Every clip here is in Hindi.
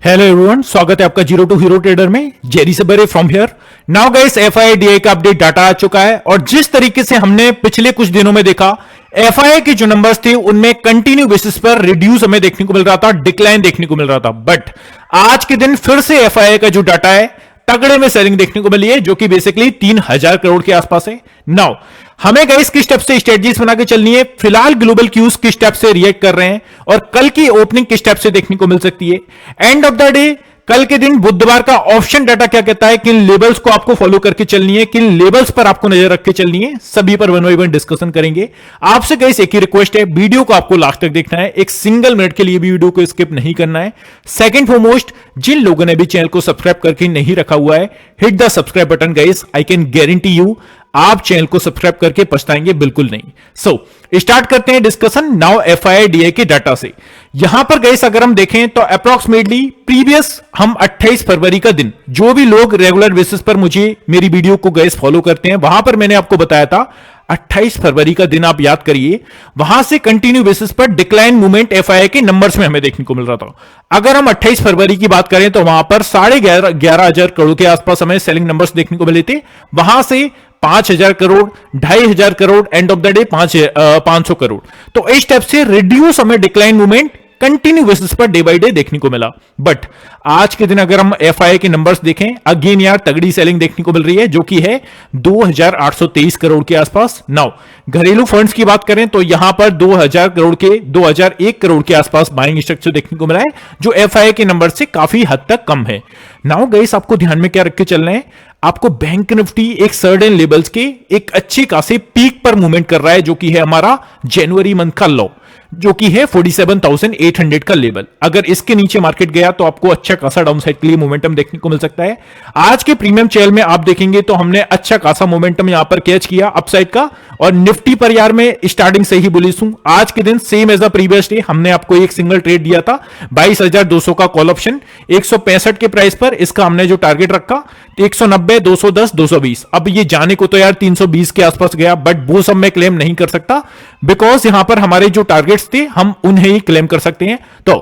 हेलो एवरीवन, स्वागत है आपका जीरो टू हीरो ट्रेडर में। जेरी सबरे from here. Now guys, FII का अपडेट डाटा आ चुका है और जिस तरीके से हमने पिछले कुछ दिनों में देखा, एफआईआई के जो नंबर्स थे उनमें कंटिन्यू बेसिस पर रिड्यूस हमें देखने को मिल रहा था, डिक्लाइन देखने को मिल रहा था। बट आज के दिन फिर से एफआईआई का जो डाटा है तगड़े में सेलिंग देखने को मिली है, जो कि बेसिकली 3000 करोड़ के आसपास है। नाउ हमें गाइस किस स्टेप से स्ट्रेटजीज बना के चलनी है, फिलहाल ग्लोबल क्यूज किस स्टेप से रिएक्ट कर रहे हैं और कल की ओपनिंग किस स्टेप से देखने को मिल सकती है। एंड ऑफ द डे कल के दिन बुधवार का ऑप्शन डाटा क्या कहता है, किन लेवल्स को आपको फॉलो करके चलनी है, किन लेवल्स पर आपको नजर रख के चलनी है, सभी पर वन बाय वन डिस्कशन करेंगे। आपसे गाइस एक ही रिक्वेस्ट है, वीडियो को आपको लास्ट तक देखना है, एक सिंगल मिनट के लिए भी वीडियो को स्किप नहीं करना है। सेकंड फॉरमोस्ट, जिन लोगों ने भी चैनल को सब्सक्राइब करके नहीं रखा हुआ है, hit the subscribe button guys. I can guarantee you आप चैनल को सब्सक्राइब करके पछताएंगे बिल्कुल नहीं। सो स्टार्ट करते हैं डिस्कशन नाउ एफआईआई के डाटा से। यहां पर गाइस अगर हम देखें तो अप्रॉक्सीमेटली प्रीवियस हम 28 फरवरी का दिन, जो भी लोग रेगुलर बेसिस पर मुझे मेरी वीडियो को गाइस फॉलो करते हैं, वहां पर मैंने आपको बताया था 28 फरवरी का दिन आप याद करिए, वहां से कंटिन्यू बेसिस पर डिक्लाइन मूवमेंट एफआईआई के नंबर्स में हमें देखने को मिल रहा था। अगर हम 28 फरवरी की बात करें तो वहां पर 11,500 करोड़ के आसपास हमें सेलिंग नंबर्स देखने को मिले थे। वहां से 5,000 crore, 2,500 crore, end of the day 500 crore. तो इस टाइप से रिड्यूस हमें decline movement continue basis per day by day देखने को मिला। बट आज के दिन अगर हम एफआईआई के नंबर्स देखें, अगेन यार तगड़ी सेलिंग देखने को मिल रही है, जो कि है 2,823 करोड़ के आसपास। नाउ घरेलू फंड्स की बात करें तो यहां पर 2,000 करोड़ के 2,001 करोड़ के आसपास बाइंग स्ट्रक्चर देखने को मिला है, जो एफआईआई के नंबर से काफी हद तक कम है। नाउ गाइस आपको ध्यान में क्या रख के चलना है, आपको बैंक निफ्टी एक सर्टेन लेवल्स के एक अच्छी खासी पीक पर मूवमेंट कर रहा है, जो कि है हमारा जनवरी मंथ का लो, जो कि है 47,800 का लेवल। अगर इसके नीचे मार्केट गया तो आपको अच्छा खासा डाउनसाइड के लिए मोमेंटम देखने को मिल सकता है। आज के प्रीमियम चैनल में आप देखेंगे तो हमने अच्छा खासा मोमेंटम यहां पर कैच किया अपसाइड का, और निफ्टी पर यार मैं स्टार्टिंग से ही बुलिश हूं। आज के दिन same as the previous day हमने आपको एक सिंगल ट्रेड दिया था 22,200 का कॉल ऑप्शन 165 के प्राइस पर। इसका हमने जो टारगेट रखा 190, 210, 220। अब ये जाने को तो यार 320 के आसपास गया, बट वो सब मैं क्लेम नहीं कर सकता, बिकॉज यहां पर हमारे जो टारगेट्स थे हम उन्हें ही क्लेम कर सकते हैं। तो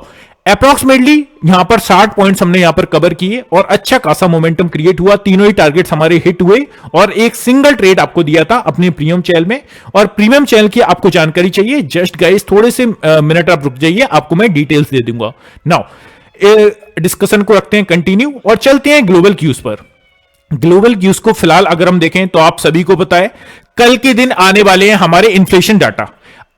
अप्रॉक्सीमेटली यहां पर 60 पॉइंट्स हमने यहां पर कवर किए और अच्छा खासा मोमेंटम क्रिएट हुआ, तीनों ही टारगेट्स हमारे हिट हुए, और एक सिंगल ट्रेड आपको दिया था अपने प्रीमियम चैनल में। और प्रीमियम चैनल की आपको जानकारी चाहिए, जस्ट गाइस थोड़े से मिनट आप रुक जाइए, आपको मैं डिटेल्स दे दूंगा। नाउ डिस्कशन को रखते हैं कंटिन्यू और चलते हैं ग्लोबल क्यूज पर। ग्लोबल क्यूज को फिलहाल अगर हम देखें तो आप सभी को पता है कल के दिन आने वाले हैं हमारे इन्फ्लेशन डाटा।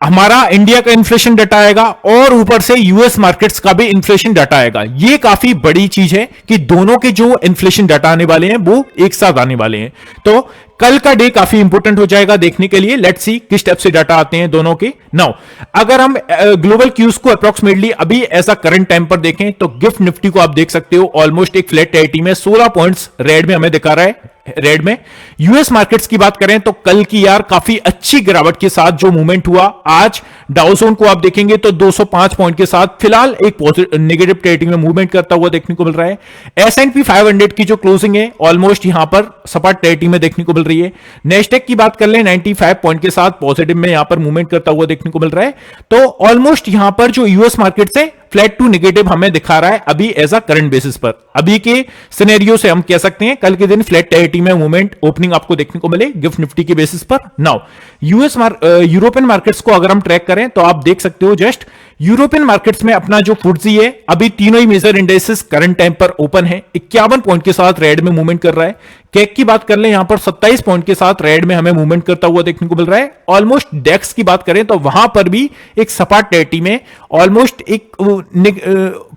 हमारा इंडिया का इन्फ्लेशन डाटा आएगा और ऊपर से यूएस मार्केट्स का भी इन्फ्लेशन डाटा आएगा। ये काफी बड़ी चीज है कि दोनों के जो इन्फ्लेशन डाटा आने वाले हैं वो एक साथ आने वाले हैं। तो कल का डे काफी इंपॉर्टेंट हो जाएगा देखने के लिए। लेट्स सी किस टाइप से डाटा आते हैं दोनों के। नाउ अगर हम ग्लोबल क्यूज को अप्रोक्सीमेटली अभी ऐसा करंट टाइम पर देखें तो गिफ्ट निफ्टी को आप देख सकते हो ऑलमोस्ट एक फ्लैट टेरिटरी में 16 पॉइंट्स रेड में हमें दिखा रहा है, रेड में। यूएस मार्केट्स की बात करें तो कल की यार काफी अच्छी गिरावट के साथ जो मूवमेंट हुआ, आज डाउ जोन को आप देखेंगे तो 205 पॉइंट के साथ फिलहाल एक नेगेटिव टेरिटरी में मूवमेंट करता हुआ देखने को मिल रहा है। S&P 500 की जो क्लोजिंग है ऑलमोस्ट यहां पर सपाट टेरिटरी में देखने को मिल रही है। नेस्डेक की बात कर लें 95 पॉइंट के साथ पॉजिटिव में यहां पर मूवमेंट करता हुआ देखने को मिल रहा है। तो ऑलमोस्ट यहां पर जो यूएस मार्केट से फ्लैट टू नेगेटिव हमें दिखा रहा है अभी एज अ करंट बेसिस पर। अभी के सिनेरियो से हम कह सकते हैं कल के दिन फ्लैट टेरिटरी में मूवमेंट ओपनिंग आपको देखने को मिले गिफ्ट निफ्टी के बेसिस पर। नाउ यूरोपियन मार्केट्स को अगर हम ट्रैक करें तो आप देख सकते हो जस्ट यूरोपियन मार्केट्स में अपना जो फुट्सी है अभी तीनों ही मेजर इंडेक्सेस करंट टाइम पर ओपन है, 51 पॉइंट के साथ रेड में मूवमेंट कर रहा है। कैक की बात कर लें यहां पर 27 पॉइंट के साथ रेड में हमें मूवमेंट करता हुआ देखने को मिल रहा है। ऑलमोस्ट डेक्स की बात करें तो वहां पर भी एक सपाट टेरिटरी में ऑलमोस्ट एक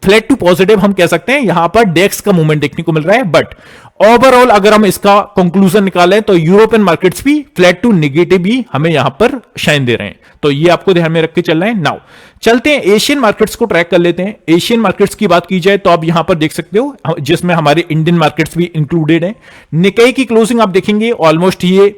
फ्लैट टू पॉजिटिव हम कह सकते हैं यहां पर डेक्स का मूवमेंट देखने को मिल रहा है। बट ओवरऑल अगर हम इसका कंक्लूजन निकालें तो यूरोपियन मार्केट्स भी फ्लैट टू नेगेटिव भी हमें यहां पर शाइन दे रहे हैं, तो ये आपको ध्यान में रख के चलना है। नाउ चलते हैं एशियन मार्केट्स को ट्रैक कर लेते हैं। एशियन मार्केट्स की बात की जाए तो आप यहां पर देख सकते हो जिसमें हमारे इंडियन मार्केट्स भी इंक्लूडेड है। निकाई की क्लोजिंग आप देखेंगे ऑलमोस्ट ये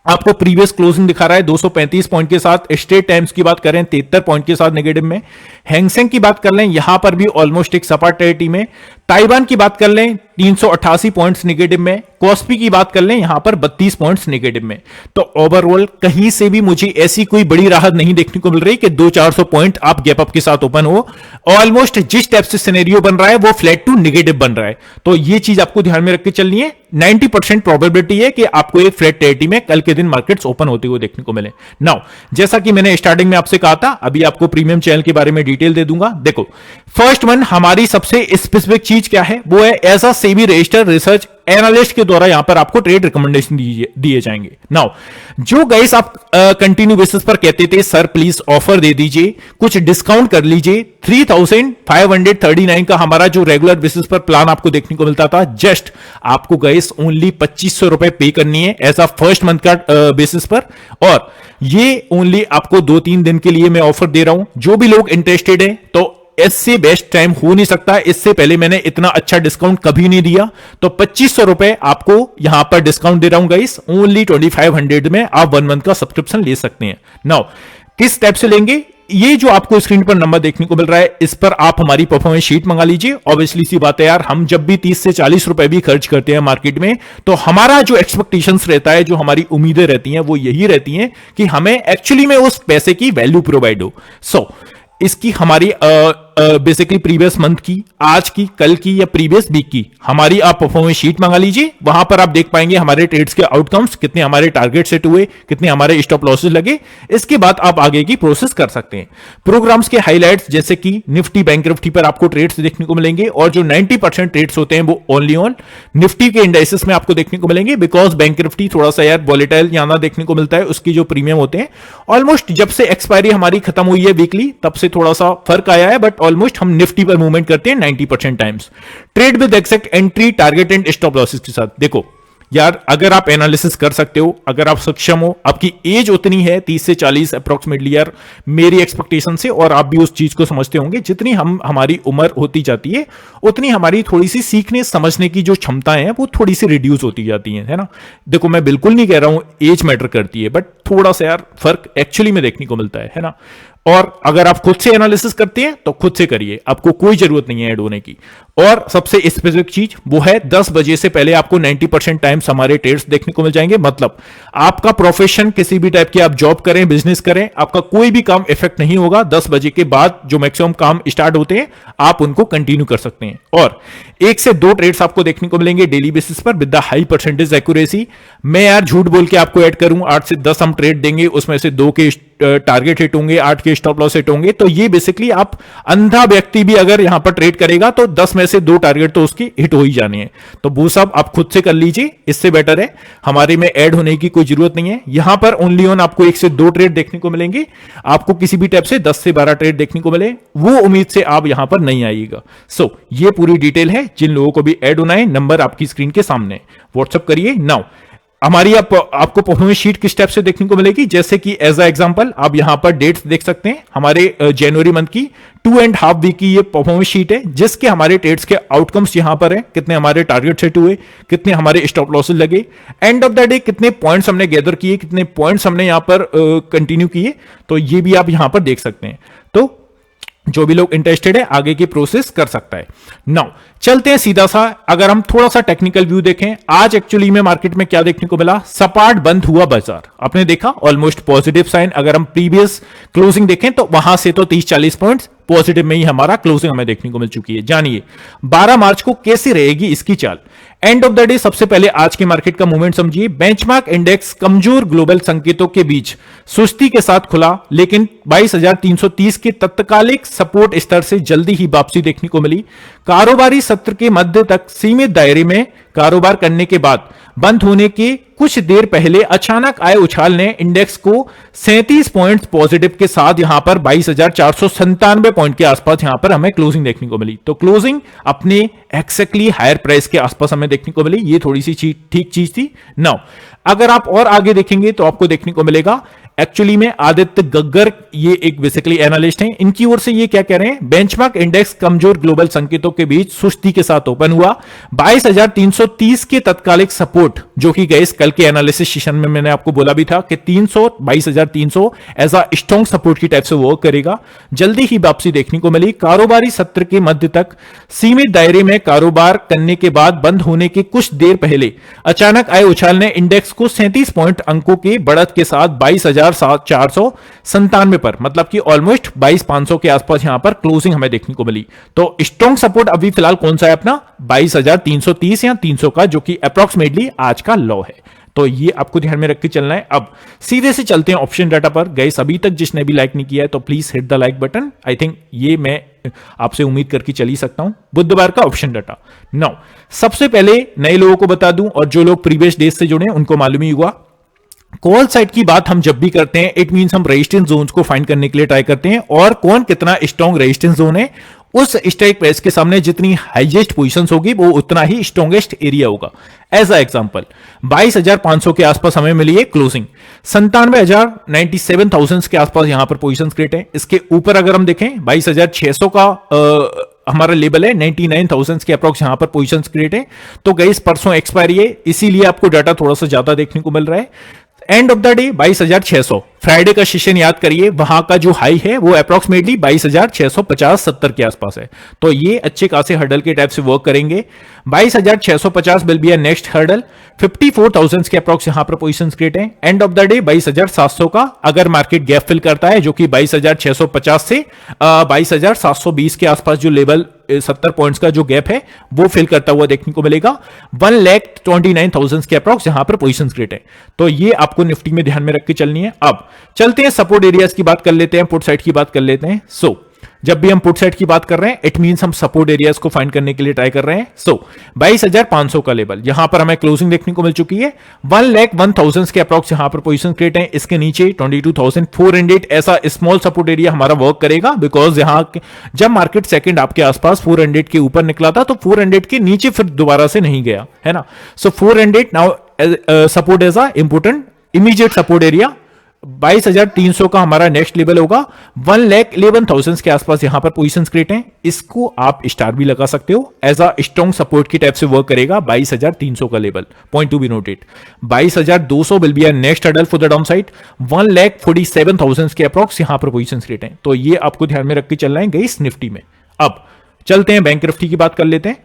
आपको प्रीवियस क्लोजिंग दिखा रहा है 235 पॉइंट के साथ। स्ट्रेट टाइम्स की बात करें 73 पॉइंट के साथ नेगेटिव में। हैंगसेंग की बात कर लें यहां पर भी ऑलमोस्ट एक सपाट टेरिटरी में। ताइवान की बात कर लें 388 पॉइंट्स नेगेटिव में। कॉस्पी की बात कर लें, यहां पर 32 पॉइंट्स नेगेटिव में। तो ओवरऑल कहीं से भी मुझे ऐसी कोई बड़ी राहत नहीं देखने को मिल रही कि 200-400 पॉइंट आप गैप अप के साथ ओपन हो। ऑलमोस्ट जिस टाइप से सिनेरियो बन रहा है वो फ्लैट टू नेगेटिव बन रहा है। तो ये चीज आपको ध्यान में रख के चलनी है। 90% प्रोबेबिलिटी है कि आपको एक फ्लैट टेरिटरी में कल के दिन मार्केट्स ओपन होते हुए देखने को मिले। नाउ जैसा कि मैंने स्टार्टिंग में आपसे कहा था, अभी आपको प्रीमियम चैनल के बारे में डिटेल दे दूंगा। देखो, फर्स्ट वन हमारी सबसे स्पेसिफिक चीज क्या है, वो है as a SEBI registered research analyst के द्वारा यहां पर आपको ट्रेड रिकमेंडेशन दिए जाएंगे। नाउ जो गाइस आप कंटिन्यू बेसिस पर कहते थे सर प्लीज ऑफर दे दीजिए, कुछ डिस्काउंट कर लीजिए, 3539 का हमारा जो रेगुलर बेसिस पर प्लान आपको देखने को मिलता था, जस्ट आपको गाइस ओनली 2500 रुपए पे करनी है एज अ फर्स्ट मंथ का बेसिस पर। और ये ओनली आपको 2-3 दिन के लिए मैं ऑफर दे रहा हूं। जो भी लोग इंटरेस्टेड हैं, तो इससे बेस्ट टाइम हो नहीं सकता। इससे पहले मैंने इतना अच्छा डिस्काउंट कभी नहीं दिया। तो 2500 रुपए आपको यहां पर डिस्काउंट दे रहा हूं गाइस, ओनली 2500 में आप 1 मंथ का सब्सक्रिप्शन ले सकते हैं। नाउ किस टाइप से लेंगे, ये जो आपको स्क्रीन पर नंबर देखने को मिल रहा है, इस पर आप हमारी परफॉर्मेंस शीट मंगा लीजिए। ऑब्वियसली सी बात है यार, हम जब भी 30 से 40 रुपए भी खर्च करते हैं मार्केट में, तो हमारा जो एक्सपेक्टेशंस रहता है, जो हमारी उम्मीदें रहती हैं, वो यही रहती हैं कि हमें एक्चुअली में उस पैसे की वैल्यू प्रोवाइड हो। सो इसकी हमारी बेसिकली प्रीवियस मंथ की, आज की, कल की या प्रीवियस वीक की हमारी आप परफॉर्मेंस शीट मंगा लीजिए। वहां पर आप देख पाएंगे हमारे ट्रेड्स के आउटकम्स, कितने हमारे टारगेट सेट हुए, कितने हमारे स्टॉप लॉसेस लगे। इसके बाद आप आगे की प्रोसेस कर सकते हैं। प्रोग्राम्स के हाईलाइट्स जैसे कि निफ्टी बैंक निफ्टी पर आपको ट्रेड्स देखने को मिलेंगे, और जो 90% ट्रेड्स होते हैं वो ओनली ऑन निफ्टी के इंडाइसेस में आपको देखने को मिलेंगे, बिकॉज बैंक निफ्टी थोड़ा सा यार वॉलेटाइल ज्यादा देखने को मिलता है। उसकी जो प्रीमियम होते हैं, ऑलमोस्ट जब से एक्सपायरी हमारी खत्म हुई है वीकली, तब से थोड़ा सा फर्क आया है, बट ऑलमोस्ट हम निफ्टी पर मूवमेंट करते हैं 90% times. Trade with exact entry, target and stop losses के साथ। देखो यार, अगर आप एनालिसिस कर सकते हो, अगर आप सक्षम हो, आपकी एज उतनी है 30 से 40 अप्रोक्सीमेटली यार मेरी एक्सपेक्टेशन से, और आप भी उस चीज को समझते होंगे, जितनी हमारी उम्र होती जाती है उतनी हमारी थोड़ी सी सीखने समझने की जो क्षमताएं हैं वो थोड़ी सी रिड्यूस होती जाती हैं, है ना। देखो मैं बिल्कुल नहीं कह रहा हूं एज मैटर करती है, बट थोड़ा सा यार फर्क एक्चुअली में देखने को मिलता है ना। और अगर आप खुद से एनालिसिस करते हैं तो खुद से करिए, आपको कोई जरूरत नहीं है ऐड होने की। और सबसे स्पेसिफिक चीज वो है 10 बजे से पहले आपको 90% टाइम्स हमारे ट्रेड्स देखने को मिल जाएंगे। मतलब आपका प्रोफेशन किसी भी टाइप की आप जॉब करें, बिजनेस करें, आपका कोई भी काम इफेक्ट नहीं होगा। 10 बजे के बाद जो मैक्सिमम काम स्टार्ट होते हैं आप उनको कंटिन्यू कर सकते हैं। और 1 से 2 ट्रेड्स आपको देखने को मिलेंगे डेली बेसिस पर with the high percentage accuracy. मैं यार झूठ बोल के आपको ऐड करूं, 8 से 10 हम ट्रेड देंगे, उसमें से 2 के टारगेट हिट होंगे, 8 के स्टॉप लॉस हिट होंगे। तो ये बेसिकली आप अंधा व्यक्ति भी अगर यहां पर ट्रेड करेगा तो 10 में से 2 टारगेट तो उसके हिट हो ही जाने हैं। तो वो सब आप खुद से कर लीजिए, इससे बेटर है, हमारे में ऐड होने की कोई जरूरत नहीं है। यहां पर ओनली ऑन आपको 1 से 2 ट्रेड देखने को मिलेंगे। आपको किसी भी टाइप से 10 से 12 ट्रेड देखने को मिले, वो उम्मीद से आप यहां पर नहीं आइएगा। सो ये पूरी डिटेल है। जिन लोगों को भी ऐड होना है, नंबर आपकी स्क्रीन के सामने, व्हाट्सअप करिए नाउ। हमारी आपको परफॉर्मेंस शीट किस टाइप से देखने को मिलेगी, जैसे कि एज अ एग्जांपल आप यहां पर डेट्स देख सकते हैं। हमारे जनवरी मंथ की 2.5 वीक की ये परफॉर्मेंस शीट है, जिसके हमारे ट्रेड्स के आउटकम्स यहां पर है, कितने हमारे टारगेट सेट हुए, कितने हमारे स्टॉप लॉसेस लगे, एंड ऑफ द डे कितने पॉइंट्स हमने गैदर किए, कितने पॉइंट्स हमने यहां पर कंटिन्यू किए। तो ये भी आप यहां पर देख सकते हैं। तो जो भी लोग इंटरेस्टेड है आगे की प्रोसेस कर सकता है। नाउ चलते हैं सीधा सा, अगर हम थोड़ा सा टेक्निकल व्यू देखें, आज एक्चुअली में मार्केट में क्या देखने को मिला, सपाट बंद हुआ बाजार। आपने देखा ऑलमोस्ट पॉजिटिव साइन। अगर हम प्रीवियस क्लोजिंग देखें तो वहां से तो 30-40 पॉइंट्स पॉजिटिव में ही हमारा क्लोजिंग हमें देखने को मिल चुकी है। जानिए 12 मार्च को कैसी रहेगी इसकी चाल। एंड ऑफ द डे सबसे पहले आज के मार्केट का मूवमेंट समझिए। बेंचमार्क इंडेक्स कमजोर ग्लोबल संकेतों के बीच सुस्ती के साथ खुला, लेकिन 22,330 के तत्कालिक सपोर्ट स्तर से जल्दी ही वापसी देखने को मिली। कारोबारी सत्र के मध्य तक सीमित दायरे में कारोबार करने के बाद बंद होने के कुछ देर पहले अचानक आए उछाल ने इंडेक्स को 37 पॉइंट्स पॉजिटिव के साथ यहां पर 22,497 पॉइंट के आसपास यहां पर हमें क्लोजिंग देखने को मिली। तो क्लोजिंग अपने एक्सैक्टली हायर प्राइस के आसपास हमें देखने को मिली। ये थोड़ी सी ठीक चीज थी। नाउ अगर आप और आगे देखेंगे तो आपको देखने को मिलेगा एक्चुअली में आदित्य गग्गर, ये एक बेसिकली एनालिस्ट हैं, इनकी ओर से ये क्या कह रहे हैं, बेंचमार्क इंडेक्स कमजोर ग्लोबल संकेतों के बीच सुस्ती के साथ ओपन हुआ। 22,330 के तत्कालिक सपोर्ट, जो कि गए कल के एनालिसिस सेशन में मैंने आपको बोला भी था कि 22,300 एज अ स्ट्रॉन्ग सपोर्ट की टाइप से वर्क करेगा। जल्दी ही वापसी देखने को मिली। कारोबारी सत्र के मध्य तक सीमित दायरे में में कारोबार करने के बाद बंद होने के कुछ देर पहले अचानक आए उछाल ने इंडेक्स को 37 पॉइंट अंकों के बढ़त के साथ 22,497 पर, मतलब कि ऑलमोस्ट 22,500 के आसपास यहां पर क्लोजिंग हमें देखने को मिली। तो स्ट्रॉन्ग सपोर्ट अभी फिलहाल कौन सा है अपना 22,330 या 300 का, जो कि अप्रोक्सीमेटली आज का लो है। तो ये आपको ध्यान में रख के चलना है। अब सीधे से चलते हैं ऑप्शन डाटा पर। गाइस अभी तक जिसने भी लाइक नहीं किया है तो please hit the like button. I think ये मैं आपसे उम्मीद करके चल ही सकता हूं। बुधवार का ऑप्शन डाटा। नाउ सबसे पहले नए लोगों को बता दूं और जो लोग प्रीवियस डेज से जुड़े उनको मालूम ही हुआ, कॉल साइड की बात हम जब भी करते हैं इट मींस हम रेजिस्टेंस जोन्स को फाइंड करने के लिए ट्राई करते हैं और कौन कितना स्ट्रॉन्ग रेजिस्टेंस जोन है, उस स्ट्राइक प्राइस के सामने जितनी हाईएस्ट पोजीशंस होगी वो उतना ही स्ट्रॉन्गेस्ट एरिया होगा। एज अ एग्जांपल 22,500 के आसपास हमें मिली है क्लोजिंग, 97,097 के आसपास यहां पर पोजीशंस क्रिएट है। इसके ऊपर अगर हम देखें 22,600 का हमारा लेवल है, 99,000 के अप्रोक्स यहां पर पोजीशंस क्रिएट है। तो गाइस परसों एक्सपायरी है, इसीलिए आपको डाटा थोड़ा सा ज्यादा देखने को मिल रहा है। End of the day 22,600 Friday का सेशन याद करिए, वहां का जो हाई है वो अप्रोक्सीमेटली 22,650-70 के आसपास है। तो ये अच्छे खासे हर्डल के टाइप से वर्क करेंगे। 22,650 will be a next hurdle. 54,000 के अप्रोक्स यहां पर पोजीशंस क्रिएट है। एंड ऑफ द डे 22,700 का अगर मार्केट गैप फिल करता है, जो कि 22,650 से 22,720 के आसपास जो लेवल 70 पॉइंट्स का जो गैप है वो फिल करता हुआ देखने को मिलेगा। 1,29,000 के अप्रोक्स यहां पर पोजीशंस क्रिएट है। तो ये आपको निफ्टी में ध्यान में रख के चलनी है। अब चलते हैं सपोर्ट एरियाज की बात कर लेते हैं, पुट साइड की बात कर लेते हैं। जब भी हम पुट साइड की बात कर रहे हैं इट मींस हम सपोर्ट एरियाज को फाइंड करने के लिए ट्राई कर रहे हैं। 22,500 का लेवल यहां पर हमें क्लोजिंग देखने को मिल चुकी है। 1,01,000 के अप्रोक्स यहां पर पोजीशन क्रिएट है। इसके नीचे 22,400 ऐसा स्मॉल सपोर्ट एरिया हमारा वर्क करेगा, बिकॉज यहां जब मार्केट सेकंड आपके आसपास 400 के ऊपर निकला था तो 400 के नीचे फिर दोबारा से नहीं गया है ना। 400 now support as a important immediate support area. 22,300 का हमारा नेक्स्ट लेवल होगा। 1,11,000 के आसपास यहां पर पोजीशंस क्रिएट हैं। इसको आप स्टार भी लगा सकते हो, एज अ स्ट्रॉन्ग सपोर्ट की टाइप से वर्क करेगा। 22,300 का level, point to be noted. 22,200 will be a next hurdle for the down side. 1,47,000 के अप्रोक्स यहां पर पोजीशंस क्रिएट हैं। तो ये आपको ध्यान में रख के चलना है गाइस निफ्टी में। अब चलते हैं बैंक निफ्टी की बात कर लेते हैं।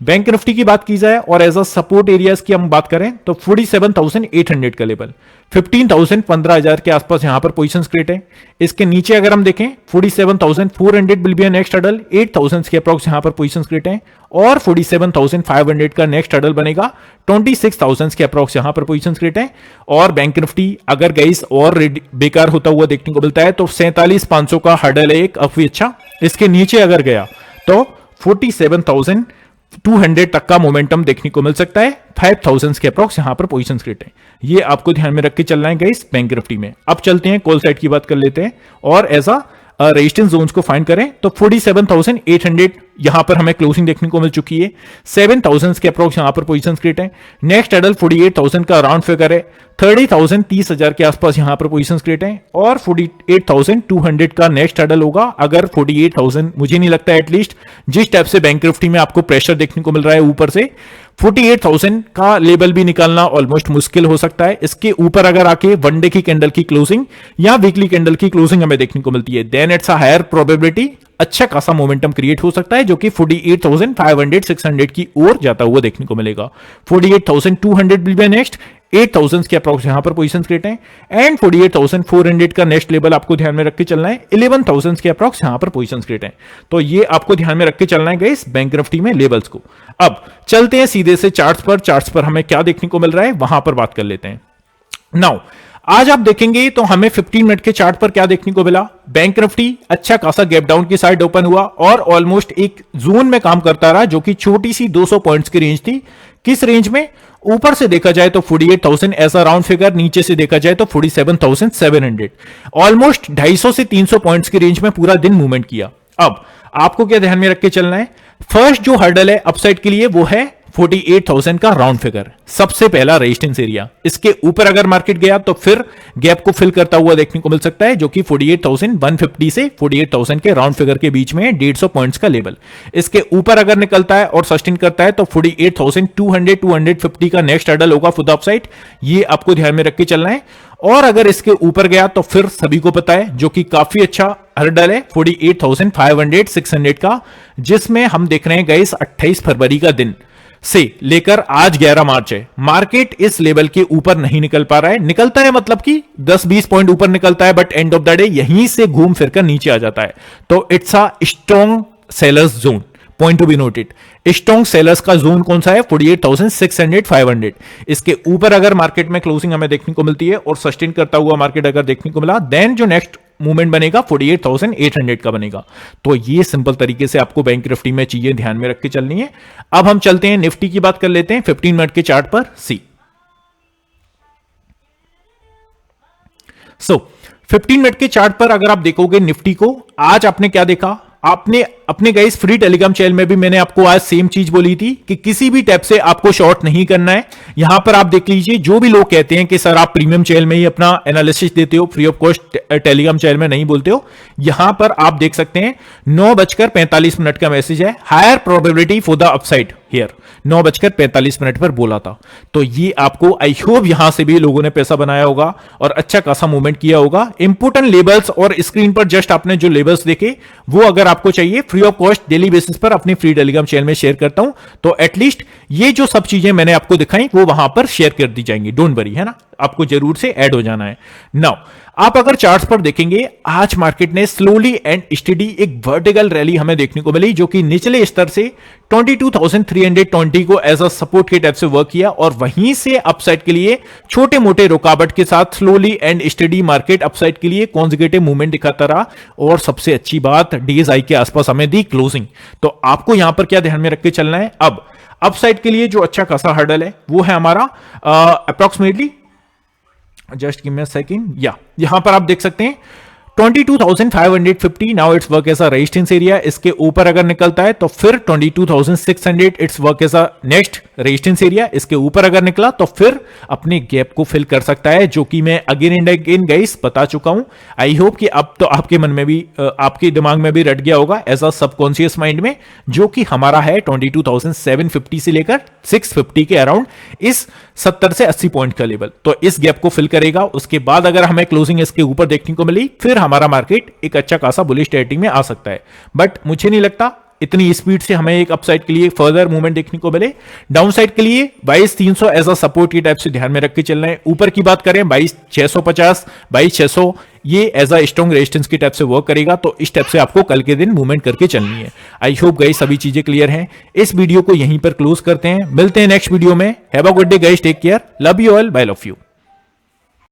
बैंक निफ्टी की बात की जाए और एज अ सपोर्ट एरियाज की हम बात करें तो 47,800 का लेवल, 15,000 15,000 के आसपास यहां पर पोजीशंस क्रिएट है। इसके नीचे अगर हम देखें 47,400 विल बी नेक्स्ट हर्डल। 8,000 के अप्रोक्स यहां पर पोजीशंस क्रिएट है और 47,500 का नेक्स्ट हर्डल बनेगा। 26,000 के अप्रोक्स यहां पर पोजीशंस क्रिएट है। और बैंक निफ्टी अगर गाइस और बेकार होता हुआ देखने को मिलता है तो 47,500 का हर्डल है एक काफी अच्छा। इसके नीचे अगर गया तो 47,200 तक का मोमेंटम देखने को मिल सकता है। 5,000 के अप्रोक्स यहां पर पोजीशन क्रिएट है। ये आपको ध्यान में रख के चलना है गाइस बैंक निफ्टी में। अब चलते हैं कॉल साइड की बात कर लेते हैं और एज अ रेजिस्टेंस जोन्स को फाइंड करें तो 47,800 यहां पर हमें क्लोजिंग देखने को मिल चुकी है। 7,000 के अप्रोक्स यहां पर पोजीशंस क्रिएट है। नेक्स्ट हर्डल 48,000 का राउंड फिगर है। 30,000 30,000 के आसपास यहां पर पोजीशंस क्रिएट है और 48,200 का नेक्स्ट हर्डल होगा। अगर 48,000 मुझे नहीं लगता एटलीस्ट जिस टाइप से बैंक निफ्टी में आपको प्रेशर देखने को मिल रहा है ऊपर से 48,000 का लेवल भी निकालना ऑलमोस्ट मुश्किल हो सकता है। इसके ऊपर अगर आके वन डे की कैंडल की क्लोजिंग या वीकली कैंडल की क्लोजिंग हमें देखने को मिलती है, then it's a higher probability अच्छा खासा मोमेंटम क्रिएट हो सकता है जो कि 48,500 600 की ओर जाता हुआ देखने को मिलेगा। 48,200 विल बी नेक्स्ट। 8,000 के अप्रोक्स यहां पर पोजीशंस क्रिएट है एंड 48,400 का नेक्स्ट लेवल आपको ध्यान में रख के चलना है। 11,000 के अप्रोक्स यहां पर पोजीशंस क्रिएट है। तो ये आपको ध्यान में रख के चलना है गाइस बैंक निफ्टी में लेवल्स को। अब चलते हैं सीधे से चार्ट्स पर हमें क्या देखने को मिल रहा है वहां पर बात कर लेते हैं। नाउ आज आप देखेंगे तो हमें 15 मिनट के चार्ट पर क्या देखने को मिला, बैंक निफ्टी अच्छा खासा गैप डाउन की साइड ओपन हुआ और ऑलमोस्ट एक जोन में काम करता रहा जो कि छोटी सी 200 पॉइंट्स की रेंज थी। किस रेंज में? ऊपर से देखा जाए तो 48,000 ऐसा राउंड फिगर, नीचे से देखा जाए तो 47,700। ऑलमोस्ट 250 से 300 पॉइंट्स की रेंज में पूरा दिन मूवमेंट किया। अब आपको क्या ध्यान में रख के चलना है, फर्स्ट जो हर्डल है अपसाइड के लिए वो है 48,000 का राउंड फिगर, सबसे पहला रेजिस्टेंस एरिया। इसके ऊपर अगर मार्केट गया तो फिर गैप को फिल करता हुआ देखने को मिल सकता है, जो कि 48,150 से 48,000 के राउंड फिगर के बीच में 150 पॉइंट्स का लेवल। इसके ऊपर अगर निकलता है और सस्टेन करता है तो 48,200 250 का नेक्स्ट हर्डल होगा फॉर द अपसाइड। ये आपको ध्यान में रख के चलना है। और अगर इसके ऊपर गया तो फिर सभी को पता है, जो कि काफी अच्छा हर्डल है 48,500 600 का, जिसमें हम देख रहे हैं गाइस 28 फरवरी का दिन से लेकर आज 11 मार्च है, मार्केट इस लेवल के ऊपर नहीं निकल पा रहा है। निकलता है मतलब कि 10-20 पॉइंट ऊपर निकलता है, but end of the day यहीं से घूम फिर कर नीचे आ जाता है। तो it's a strong sellers zone, point to be noted. Strong sellers का जोन कौन सा है? 48,600 500। इसके ऊपर अगर मार्केट में क्लोजिंग हमें देखने को मिलती है और सस्टेन करता हुआ मार्केट अगर देखने को मिला, देन जो नेक्स्ट मूवमेंट बनेगा 48,800 का बनेगा। तो ये सिंपल तरीके से आपको बैंक निफ्टी में चीजें ध्यान में रख के चलनी है। अब हम चलते हैं निफ्टी की बात कर लेते हैं 15 मिनट के चार्ट पर। सो 15 मिनट के चार्ट पर अगर आप देखोगे निफ्टी को, आज आपने क्या देखा? आपने अपने गाइस फ्री टेलीग्राम चैनल में भी मैंने आपको आज सेम चीज बोली थी कि किसी भी टैप से आपको शॉर्ट नहीं करना है। यहां पर आप देख लीजिए, जो भी लोग कहते हैं कि सर आप प्रीमियम चैनल में ही अपना एनालिसिस देते हो, free of cost Telegram channel में नहीं बोलते हो, यहां पर आप देख सकते हैं 9:45 का मैसेज है, higher probability for the upside here. 9:45 पर बोला था। तो ये आपको आई होप यहां से भी लोगों ने पैसा बनाया होगा और अच्छा खासा मूवमेंट किया होगा। इंपोर्टेंट लेबल्स और स्क्रीन पर जस्ट आपने जो लेबल्स देखे वो अगर आपको चाहिए, free of cost daily basis पर अपनी फ्री टेलीग्राम चैनल में शेयर करता हूं, तो एटलीस्ट ये जो सब चीजें मैंने आपको दिखाई वो वहां पर शेयर कर दी जाएंगी। डोंट वरी, है ना, आपको जरूर से ऐड हो जाना है। नाउ आप अगर चार्ट्स पर देखेंगे, आज मार्केट ने स्लोली एंड स्टेडी एक वर्टिकल रैली हमें देखने को मिली, जो कि निचले स्तर से 22,320 को एज अ सपोर्ट के टाइप से वर्क किया और वहीं से अपसाइड के लिए छोटे मोटे रुकावट के साथ slowly and steady market upside के लिए कॉन्जिक्यूटिव मूवमेंट दिखाता रहा। और सबसे अच्छी बात, डेज आई के आसपास हमें दी क्लोजिंग। तो आपको यहां पर क्या ध्यान में रख के चलना है? अब अपसाइड के लिए जो अच्छा खासा हर्डल है वो है हमारा approximately, just give me a second, या यहां पर आप देख सकते हैं 22,550। Now it's work as a resistance area. इसके ऊपर अगर निकलता है तो फिर 22,600 it's work as a next resistance area. इसके ऊपर अगर निकला तो फिर अपने गैप को फिल कर सकता है, जो कि मैं अगेन एंड अगेन गाइस बता चुका हूं। आई होप कि अब तो आपके मन में भी, आपके दिमाग में भी रट गया होगा एज अ सबकॉन्शियस माइंड में, जो कि हमारा है 22,750 से लेकर 650 के अराउंड, इस 70 से 80 पॉइंट का लेवल। तो इस गैप को फिल करेगा। उसके बाद अगर हमें क्लोजिंग इसके ऊपर देखने को मिली, फिर हमारा मार्केट एक अच्छा खासा बुलिश टेरिटरी में आ सकता है। बट मुझे नहीं लगता इतनी स्पीड से हमें एक अपसाइड के लिए फर्दर मूवमेंट देखने को मिले। डाउनसाइड के लिए 22,300 एज अ सपोर्ट की टाइप से ध्यान में रख के चलना है। ऊपर की बात करें 22,650 22,600, ये एज अ स्ट्रॉन्ग रेजिस्टेंस की टाइप से वर्क करेगा। तो इस टाइप से आपको कल के दिन मूवमेंट करके चलनी है। आई होप गाइस सभी चीजें क्लियर हैं। इस वीडियो को यहीं पर क्लोज करते हैं, मिलते हैं नेक्स्ट वीडियो में। Have a good day guys, take care, love you all, bye love you.